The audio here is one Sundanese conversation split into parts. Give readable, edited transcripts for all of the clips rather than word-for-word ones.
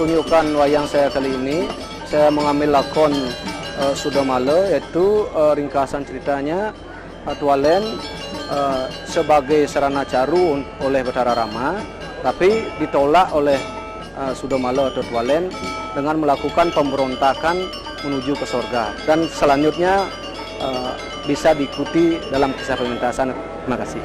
pertunjukan wayang saya kali ini, saya mengambil lakon Sudamala, yaitu ringkasan ceritanya Tualen sebagai sarana caru oleh Batara Rama, tapi ditolak oleh Sudamala atau Tualen dengan melakukan pemberontakan menuju ke surga. Dan selanjutnya bisa diikuti dalam kisah pementasan. Terima kasih.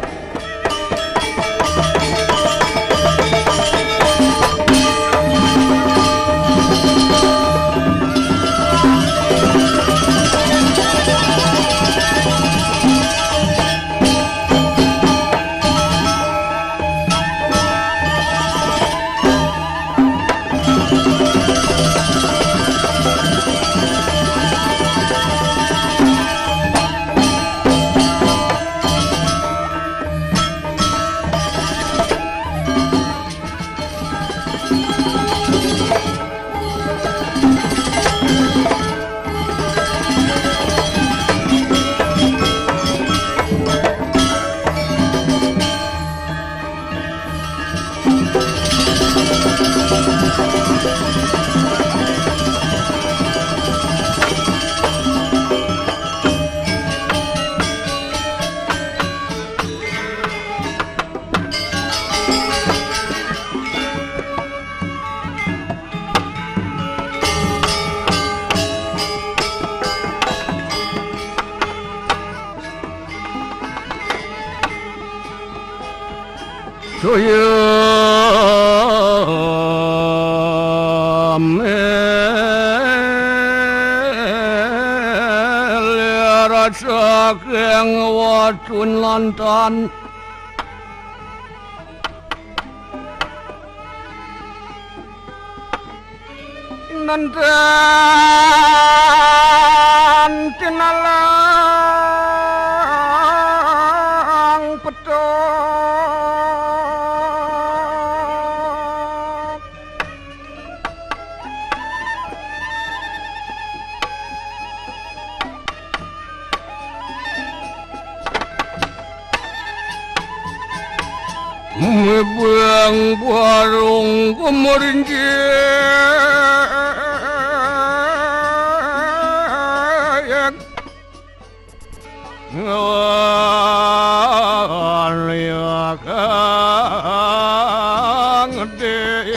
Sakeng wacun lantan nantan tinalang petok mebang warung kemerinjek ngaliakang gede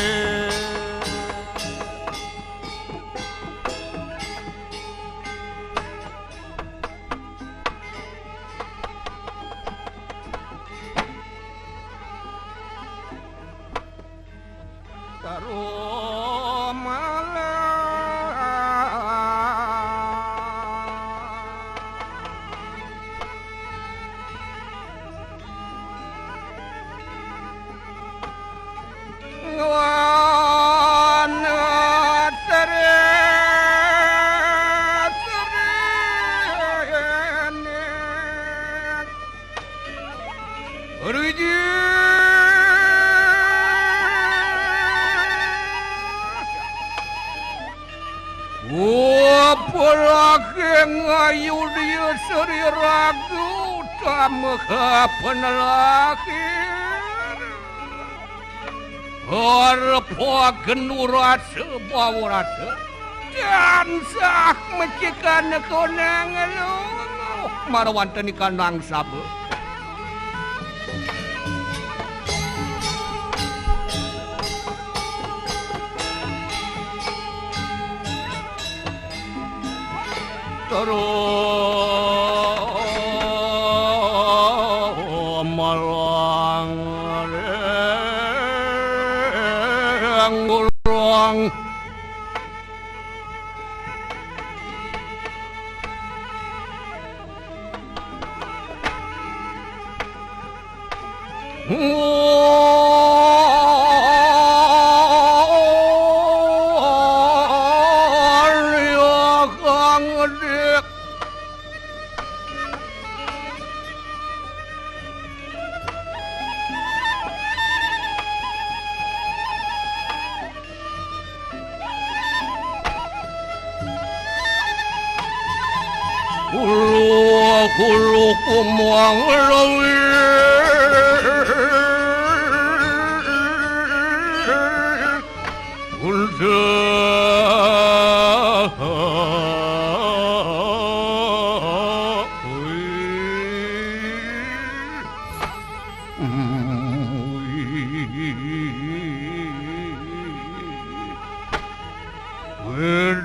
ngayu dia seri ragu tamah penelaki harpa genurat sebawrat dan sah mecikan konang lu marawan tani kanang sabe malang ngurang Hulu kumuang rawi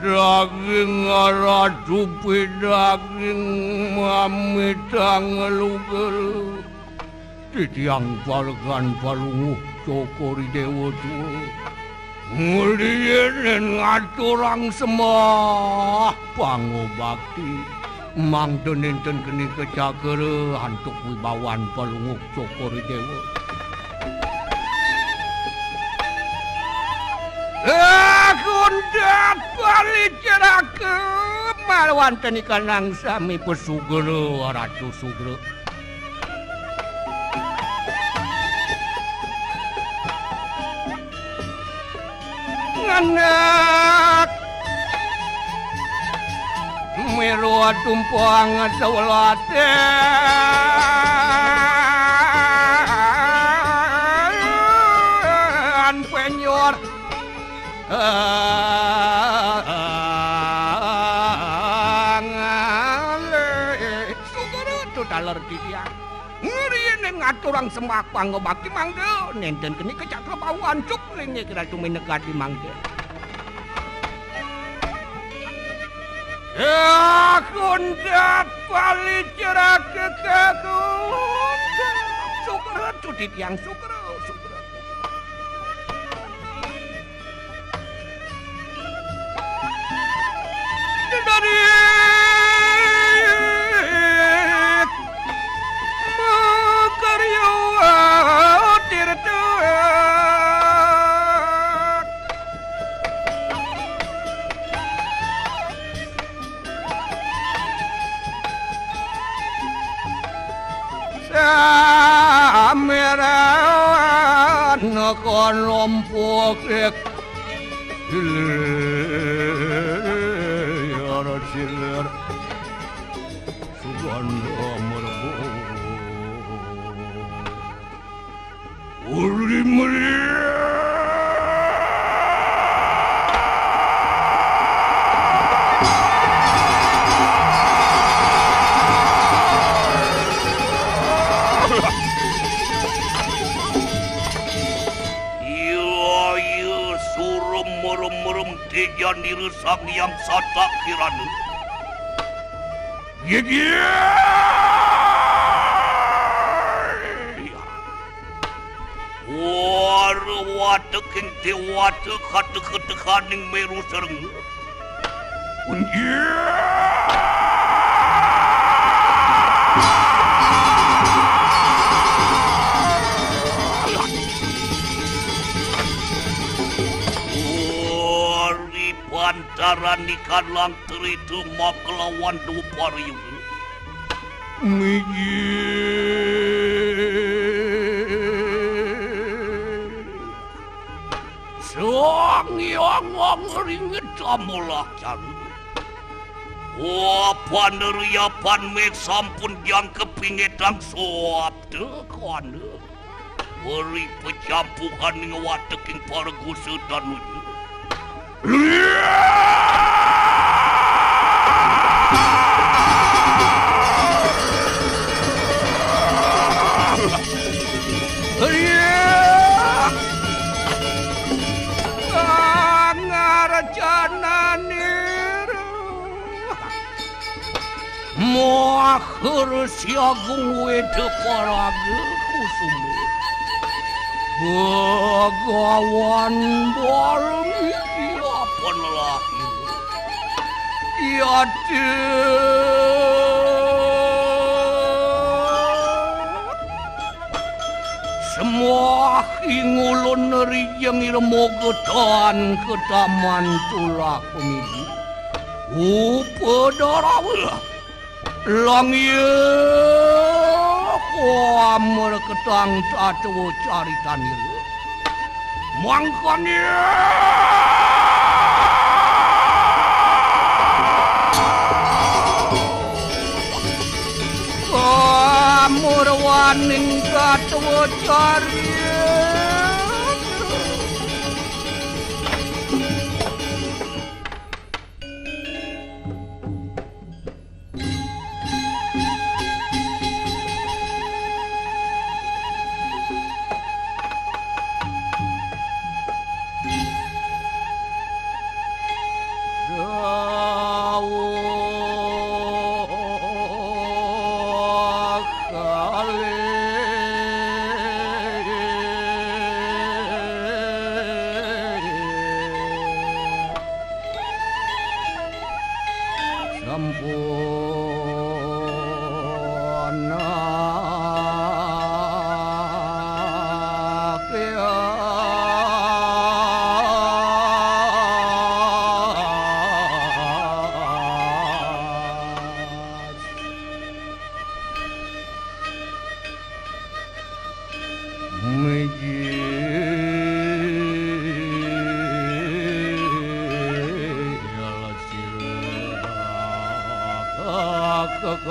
Daging ratu daging mami tangelugel titiang pargan palunguh cokori dewa tua ngulien ngaturang semah pangobakti mang denenten keni kecakere hantuk wibawan palunguh cokori dewa Kunda palicerake malawan tenikanang sami pesugero ratu sugro nganak meru tumpang sawlate an penyor taler titiang ngurieun ngaturang sembah pangobakti mangge nenten keni kecakra pawan cukring kira tuminegah di mangge kunda palicerake kekunda sukra titiang sukra dari makarya tirta samera nakon lompok siler subhana marbo uri merem tejan diresang yang satak kirana wate kente wate kate-katekaning meru sereng pantaran ikan lang teritu mak kelawan dupariu Sang yang ringit amulah caru paneriapan mek sampun yang kepingetang soap tekan beri pecampukan ngawateking pargusu dan uju Moakhir siagung wede paraga kusumu Bagawan dalmi siapan lahir Yate semua ingulun neriyang ilmu getan ke taman tulah pemidi Upadarawa langya kuamur ketang tatawa caritanir mangkanya kuamur waning tatawa cari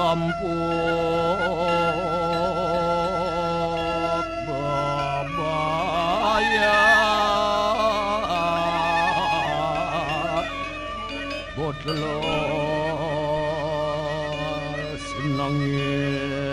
sampun bebayar botlor senengin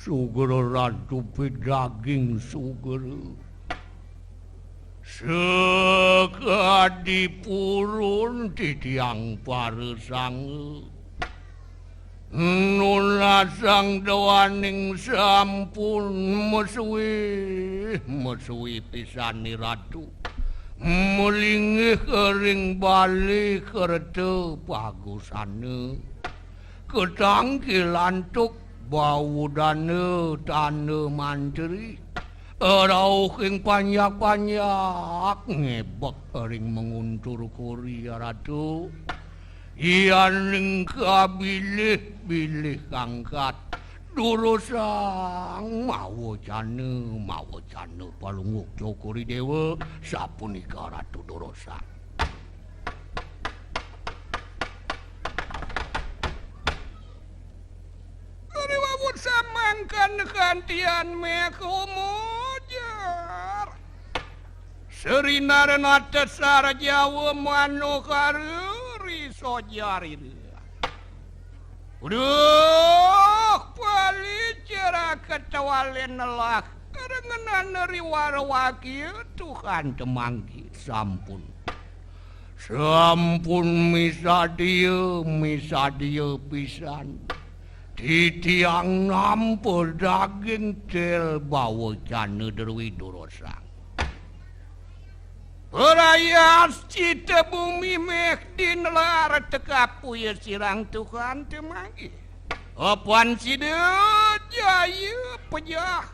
Sugera ratu daging sugera sekadipurun titiang paresang nulasang dawaning sampun mesuwi pisani ratu melingih kering bali kereta pagusane ketangkilan tuk bau dana tanda mantri rauh ing panyak-panyak ngebek ring menguntur Korea ratu ian ring kabilih-bilih kangkat durusang mawa jana palunguk cokori dewa sapunika ratu durusang samangkan kantian mekomojar Serinar nata sara Jawa manukari sojari udah palicara ketawalen nelak karengenan riwarwaki Tuhan temanggi sampun misa dia pisan titiang nampol daging tel bawa jana derwi durosang. Perayas cita bumi mekdin lar tekapu ya sirang Tuhan temangi. Apan sida jaya pejah.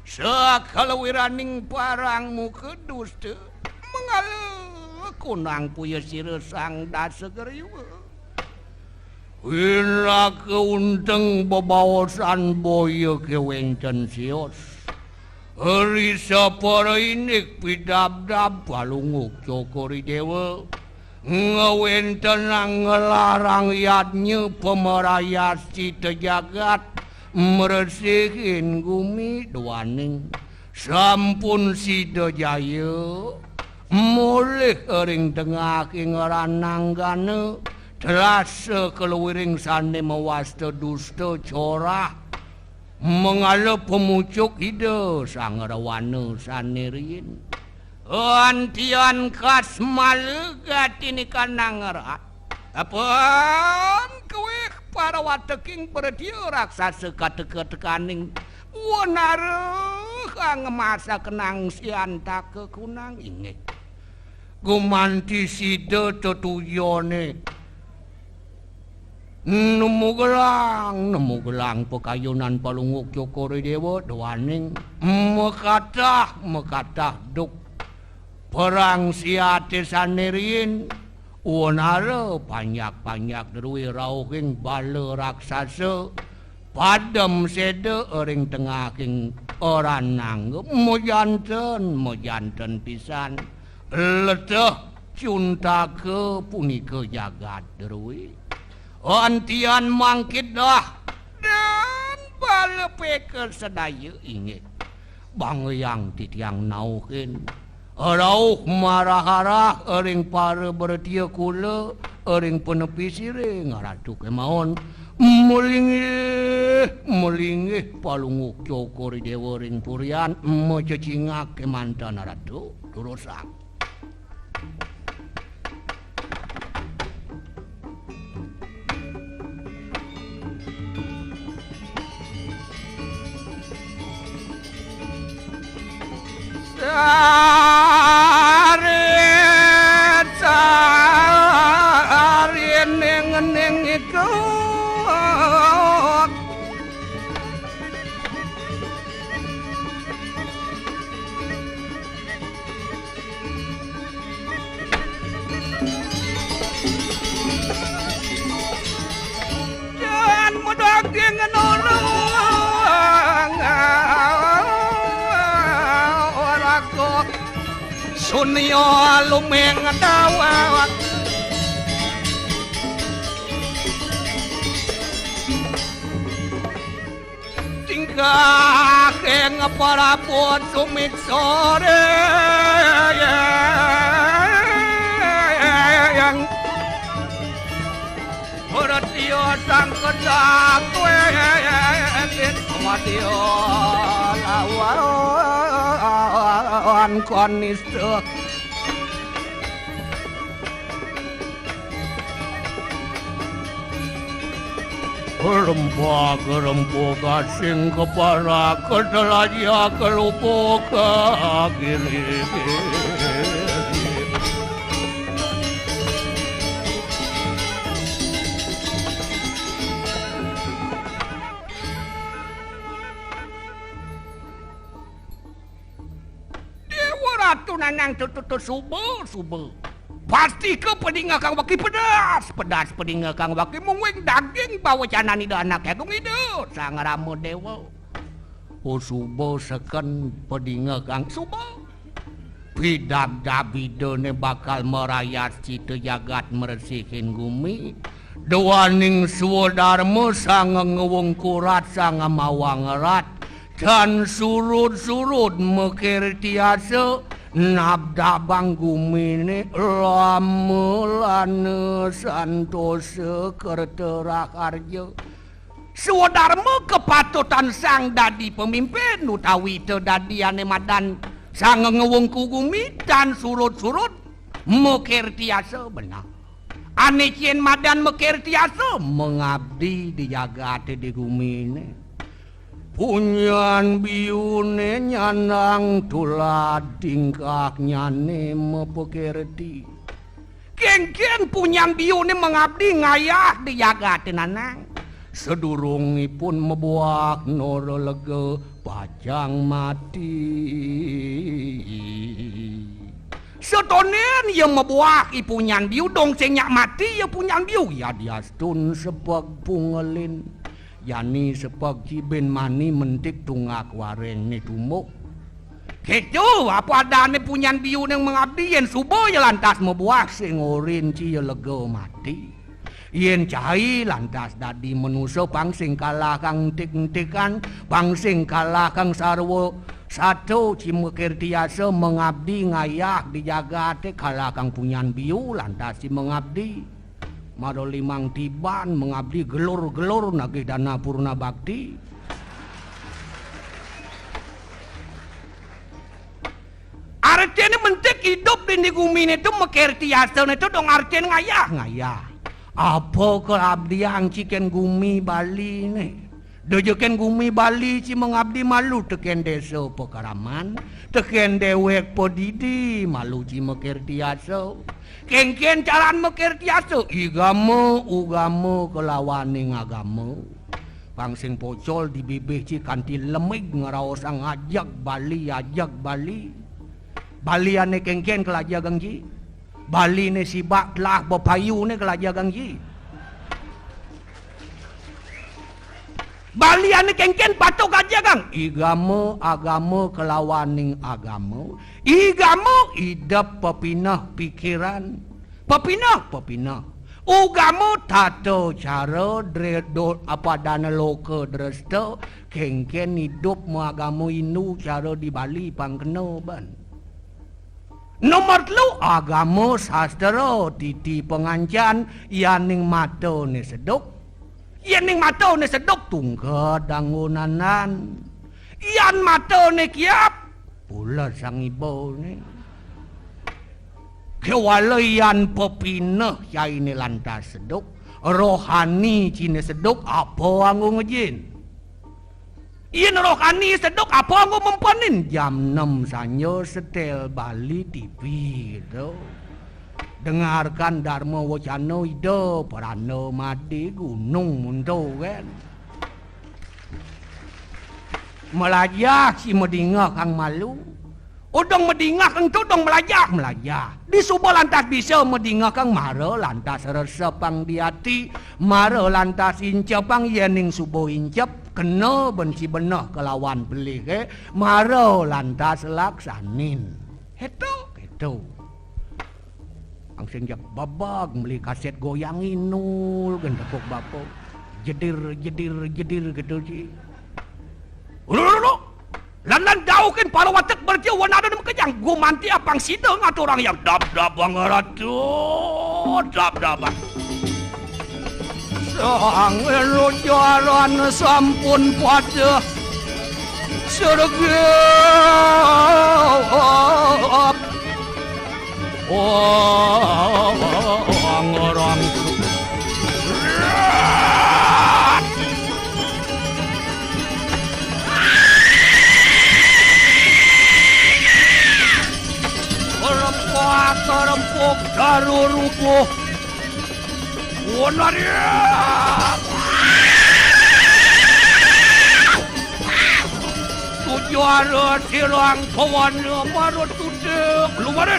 Sakalawiraning parangmu kedusta. Mengalah kunang puya sira sang dasegeriwa. Wila keunteng bebawasan boya kewenten sios. Risa para inik pidabdab palunguk cokori dewa. Ngewenten ang ngelarang yadnya pemerayas cita jagat. Meresihin gumi duaning. Sampun sida jaya. Mulih ring tengah kingerananggana. Terasa keluiring sane mewasta dusta corah mengalap pemucuk ide sang rawana sanerin antian kas malegat ini kanangarat apaan kewek para wateking berdia raksasa kata-katekaning wanara kang masa kenang sianta kekunang inget gumanti sida tetuyone Nemu gelang pekayunan palunguk cokori dewa doaning mekatah duk perang siate sanerin wanara panyak derwi rauhing bala raksasa padam sede ering tengahing orang nanggep mojanten pisan leteh cunta ke punika jagat derwi antian mangkit dah dan balepe ke sedaya inget bang yang titiang nauhin Rauh marah-harah ering para bertia kula ering penepi siring ratu kemaon melingih palunguk cokor dewa ring purian mececingak kemantan ratu turusak. Sari neng iku jangan mudah dengan orang Sunyo lumeng dawak tingkah keng parapun sumit sore yang beratio sang kedakwe Matio lawan koniste Gerempa gasing kepala kedelaja kelupuk kagili Ratu nanang tututu subel. Pasti ke pedinga kang waki pedas pedinga kang waki mungwing daging bawa canan ida anak agung ida sang ramu dewa. Subel seken pedinga kang subel. Pidag dabidone bakal merayat cita jagat meresihin gumi. Doaning suwadarma sang ngewong kurat sang mawang erat. Dan surut-surut mekir tiasa nabda banggumine lamelane santosa kerterak arja. Swadharma kepatutan sang dadi pemimpin utawi tedadiane madan sang ngewong kugumi dan surut-surut mekir tiasa benar. Ane cien madan mekir tiasa mengabdi di jagat di gumine. Punyan biune nyanang tulad tingkah nyane mepekerti. Keng-keng punyan biune mengabdi ngayah di jagat nanang. Sedurungipun mebuak noro lega pajang mati. Setonen yang mebuak ipunyan biu dong senyak mati ya punyan biu ya diastun sepag pungelin. Yani sepag cibin mani mentik tungak wareng ni tumuk. Gitu apa adane punyan biu yang mengabdi yen subuh ya lantas mebuah sing orin cia lega mati. Yen cai lantas dadi menuso pangsing kalah kang tik-tikan pangsing kalah kang sarwo satu cimekir tiasa mengabdi ngayah di jagate kalah kang punyan biu lantas si mengabdi. Mado limang tiban mengabdi gelur-gelur nagih dana purna bakti. Artinya mentik hidup di gumi itu mekir tiasa itu dong artinya ngayah. Apa keabdian ciken gumi Bali nih? Dejeken gumi Bali ci mengabdi malu teken desa pekaraman, teken dewek podidi malu ci mekir tiasa. Kengken caran mekir tiasa ugama kelawaning agama. Pangsing pocol di bibih ci kanti lemig ngaraos ang ajak Bali. Bali ane kengken kelaja gangji. Bali ne sibak lah bepayu ne kelaja gangji. Bali ane kengken patok aja gang. Agama kelawaning agama. Igamo idap pepinah pikiran. Pepinah. Ugamo tato cara dredot apa dana loka dresta. Kengken hidup agama inu cara di Bali pangkena ban. Nomor 3 agama sastra titi pengancan yaning matone sedok. Yaning matone sedok tungked dangunanan. Yan matone kiap pula sang ibone. Kewalayan pepineh yaine lantas sedok. Rohani cine sedok apa anggo ngejin. Iyan rohani sedok apa anggo mempenin. Jam 6 sanyo setel Bali TV gitu. Dengarkan Dharma Wacana ida Prana Madi gunung munto kan. Melajah si medingah kang malu. Udang medingah kang tudong melajah. Di subuh lantas bisa medingah kang mara lantas resepang di hati. Mara lantas incepang yening subuh incep. Kena benci benah kelawan pelih Mara lantas laksanin. Itu. Ang senjak babag beli kaset goyang inul kan tepuk bapo. Jedir gitu sih. Ulu. Lan daukin para watek berjawa nada dem kejang gumanti apang sideng atau orang yang dap bangaratu dap. Sang jalan sampun pada sergap. Orang terempuk darurupuh Wanaria tujuan sirang kawan marut tudek lumarin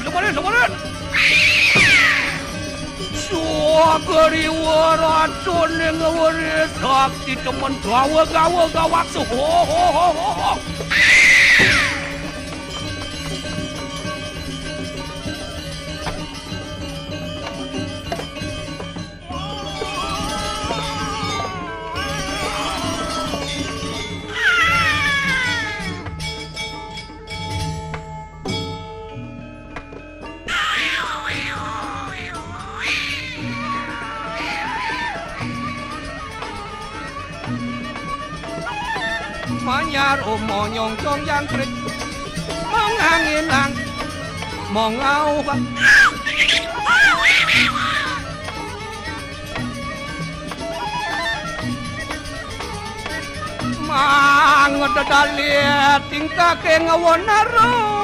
suagari waratun yang waris sakti teman gawa gawak suhohohoho. Manyar monyong cong yang krik menganginang mengau mangedadalit tingkah ke ngawonaru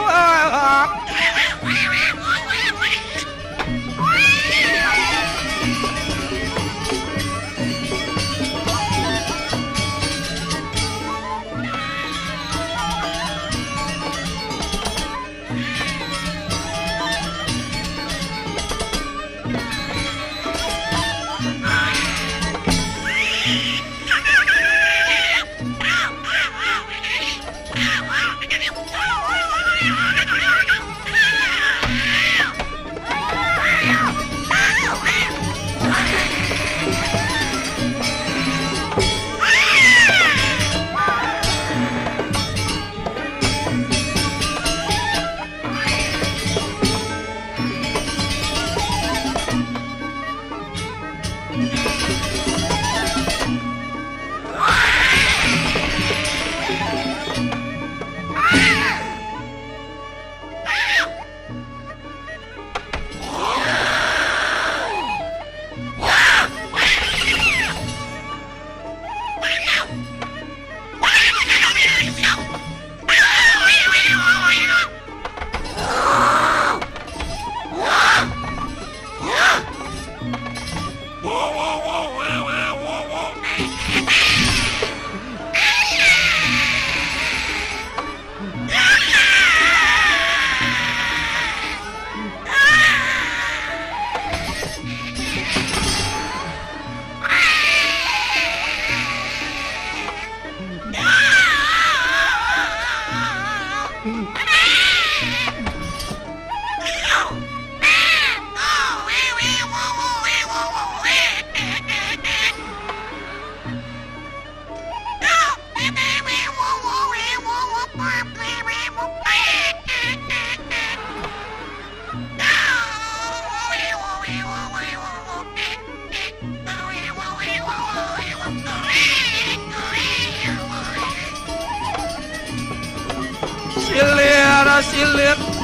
cilik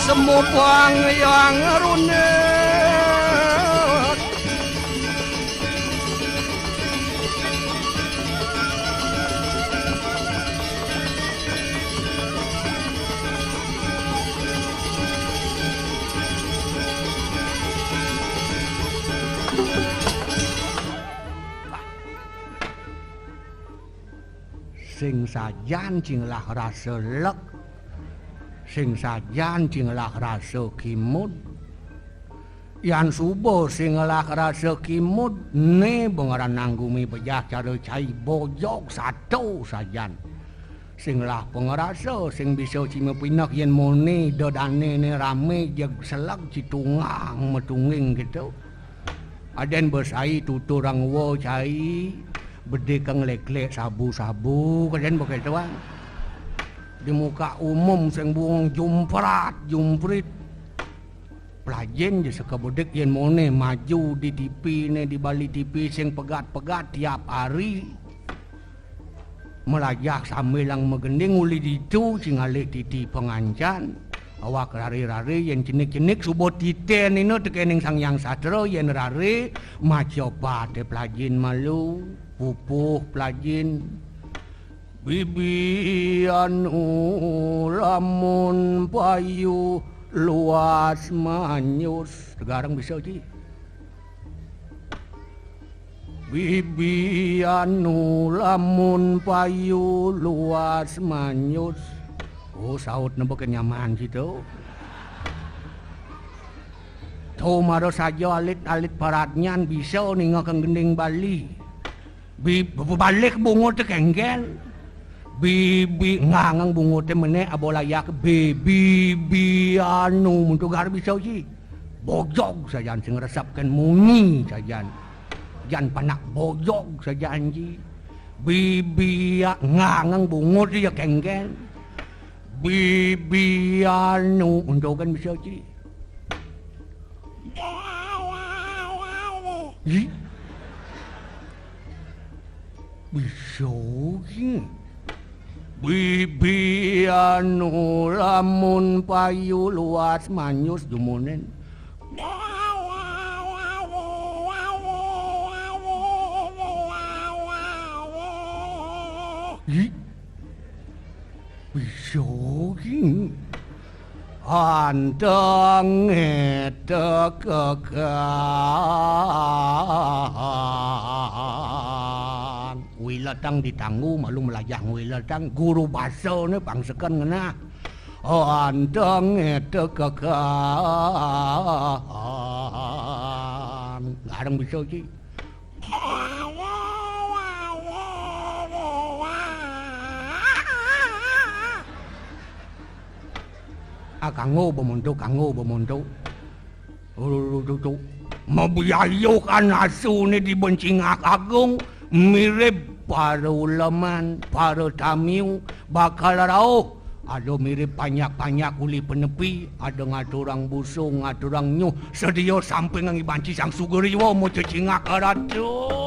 semua bang yang runet sing sajan jinglah rasa lek sing sajan jinglah rasa kimud yan subuh singlah rasa kimud ne bengaran nanggumi bejah cara cai bojok satu sajan singlah pengerasa sing bisa cima pinak yen mone dodane ne rame jeg selak citungang metunging gitu aden bersai tuturang wo cai bede kang lek-lek sabu-sabu kalian begituan di muka umum sing buang jumprit pelajen je sekabudek yen mone maju di TV ne di bali TV sing pegat-pegat tiap hari melajak sambil lang megending uli ditu sing alih titi pengancan awak rari-rari yen cenik-cenik subuh titen ino tekening sang yang satro yen rari macoba te pelajen malu pupuh pelajen bibi anu lamun payu luas manyus sekarang bisa ji bibi anu lamun payu luas manyus oh saut nebok nyaman gitu tuh maro saja alit-alit paratnyan bisa ninggalkan gending Bali balik bungut kenggel bibi ngangang bungut mene abolayak bibi anu untuk gar bisa ji bojok sajan sing resapkan mungi sajan jan panak bojok sajan ji bibi ngangang bungut ya kenggel bibi anu untuk kan bisa ji bisogi bibi anu lamun payu luas manyus dumunen bisogi anteng eta kekan wilatang ditanggu malu melajah wilatang guru basa ne pangsekan ngena anteng eta kekan garang bisa ji kanggo bemontok mabiyayukan asu ni dibencing agung mirip para ulaman para tamiu bakal rauh ada mirip panyak-panyak uli penepi ada ngaturang busung ngaturang nyuh sedia sampai ngangi banci sang sugeriwo mau cecingak ratu